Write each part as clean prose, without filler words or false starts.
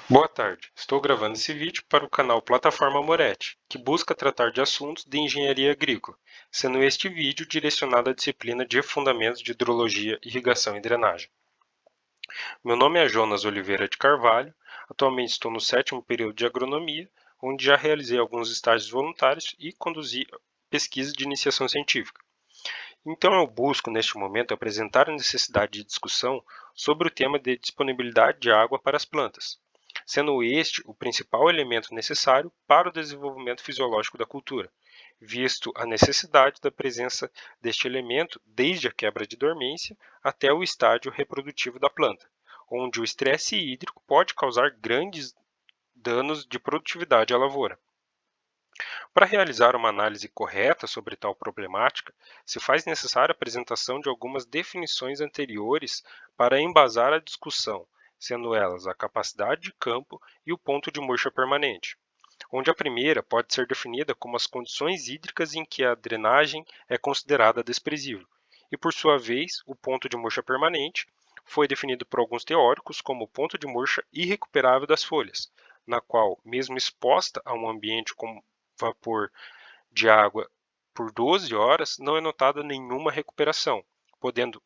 Boa tarde, estou gravando esse vídeo para o canal Plataforma Moretti, que busca tratar de assuntos de engenharia agrícola, sendo este vídeo direcionado à disciplina de Fundamentos de Hidrologia, Irrigação e Drenagem. Meu nome é Jonas Oliveira de Carvalho, atualmente estou no 7º período de Agronomia, onde já realizei alguns estágios voluntários e conduzi pesquisa de iniciação científica. Então eu busco, neste momento, apresentar a necessidade de discussão sobre o tema de disponibilidade de água para as plantas, sendo este o principal elemento necessário para o desenvolvimento fisiológico da cultura, visto a necessidade da presença deste elemento desde a quebra de dormência até o estágio reprodutivo da planta, onde o estresse hídrico pode causar grandes danos de produtividade à lavoura. Para realizar uma análise correta sobre tal problemática, se faz necessária a apresentação de algumas definições anteriores para embasar a discussão, sendo elas a capacidade de campo e o ponto de murcha permanente, onde a primeira pode ser definida como as condições hídricas em que a drenagem é considerada desprezível, e por sua vez, o ponto de murcha permanente foi definido por alguns teóricos como o ponto de murcha irrecuperável das folhas, na qual, mesmo exposta a um ambiente com vapor de água por 12 horas, não é notada nenhuma recuperação, podendo.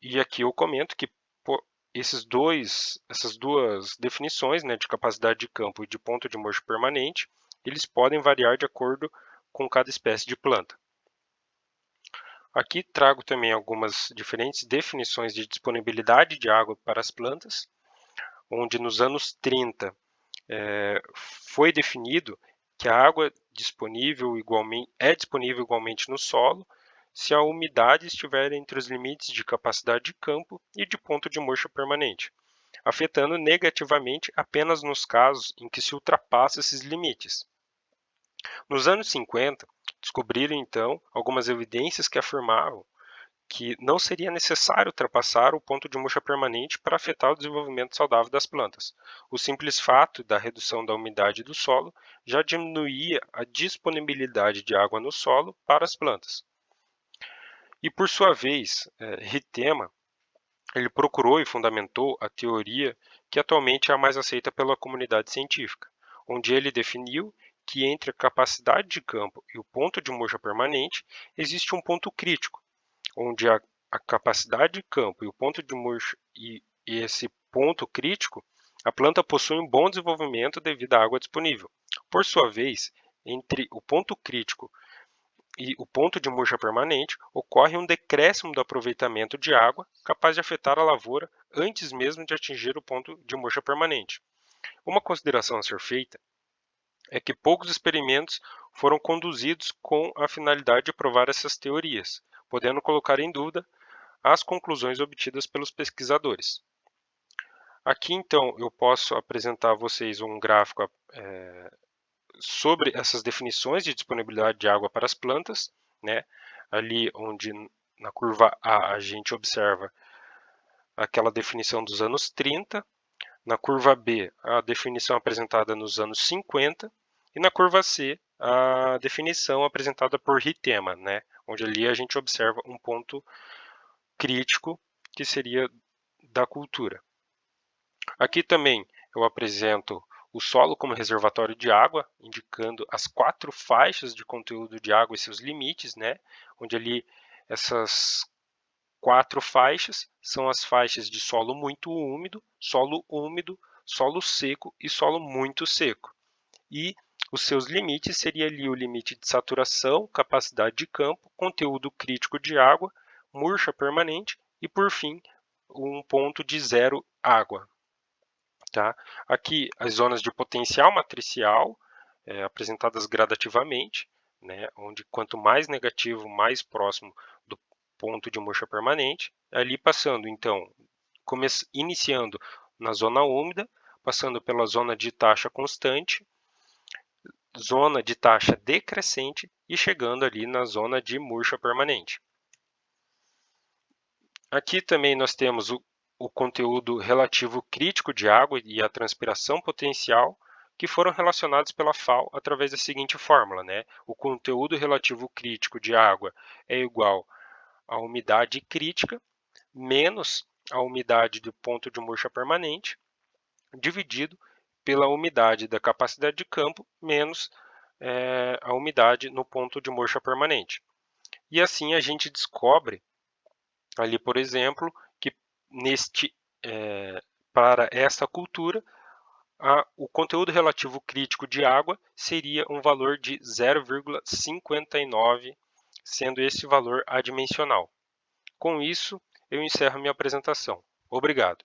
E aqui eu comento que essas duas definições, né, de capacidade de campo e de ponto de murcho permanente, eles podem variar de acordo com cada espécie de planta. Aqui trago também algumas diferentes definições de disponibilidade de água para as plantas, onde nos anos 30 foi definido que a água é disponível igualmente no solo se a umidade estiver entre os limites de capacidade de campo e de ponto de murcha permanente, afetando negativamente apenas nos casos em que se ultrapassa esses limites. Nos anos 50, descobriram então algumas evidências que afirmavam que não seria necessário ultrapassar o ponto de murcha permanente para afetar o desenvolvimento saudável das plantas. O simples fato da redução da umidade do solo já diminuía a disponibilidade de água no solo para as plantas. E por sua vez, Ritema ele procurou e fundamentou a teoria que atualmente é a mais aceita pela comunidade científica, onde ele definiu que entre a capacidade de campo e o ponto de murcha permanente existe um ponto crítico, onde a capacidade de campo e o ponto de murcha e esse ponto crítico, a planta possui um bom desenvolvimento devido à água disponível. Por sua vez, entre o ponto crítico e o ponto de murcha permanente, ocorre um decréscimo do aproveitamento de água, capaz de afetar a lavoura antes mesmo de atingir o ponto de murcha permanente. Uma consideração a ser feita é que poucos experimentos foram conduzidos com a finalidade de provar essas teorias, podendo colocar em dúvida as conclusões obtidas pelos pesquisadores. Aqui, então, eu posso apresentar a vocês um gráfico sobre essas definições de disponibilidade de água para as plantas, né? Ali onde na curva A a gente observa aquela definição dos anos 30, na curva B a definição apresentada nos anos 50 e na curva C a definição apresentada por Ritema, né? Onde ali a gente observa um ponto crítico que seria da cultura. Aqui também eu apresento o solo como reservatório de água, indicando as 4 faixas de conteúdo de água e seus limites, né? Onde ali essas 4 faixas são as faixas de solo muito úmido, solo seco e solo muito seco. E os seus limites seria ali o limite de saturação, capacidade de campo, conteúdo crítico de água, murcha permanente e, por fim, um ponto de zero água. Tá? Aqui as zonas de potencial matricial apresentadas gradativamente, né? Onde quanto mais negativo, mais próximo do ponto de murcha permanente. Ali passando, então, iniciando na zona úmida, passando pela zona de taxa constante, zona de taxa decrescente e chegando ali na zona de murcha permanente. Aqui também nós temos o conteúdo relativo crítico de água e a transpiração potencial, que foram relacionados pela FAO através da seguinte fórmula, né? O conteúdo relativo crítico de água é igual à umidade crítica menos a umidade do ponto de murcha permanente, dividido pela umidade da capacidade de campo menos a umidade no ponto de morcha permanente. E assim a gente descobre ali, por exemplo, que para essa cultura, o conteúdo relativo crítico de água seria um valor de 0,59, sendo esse valor adimensional. Com isso, eu encerro minha apresentação. Obrigado.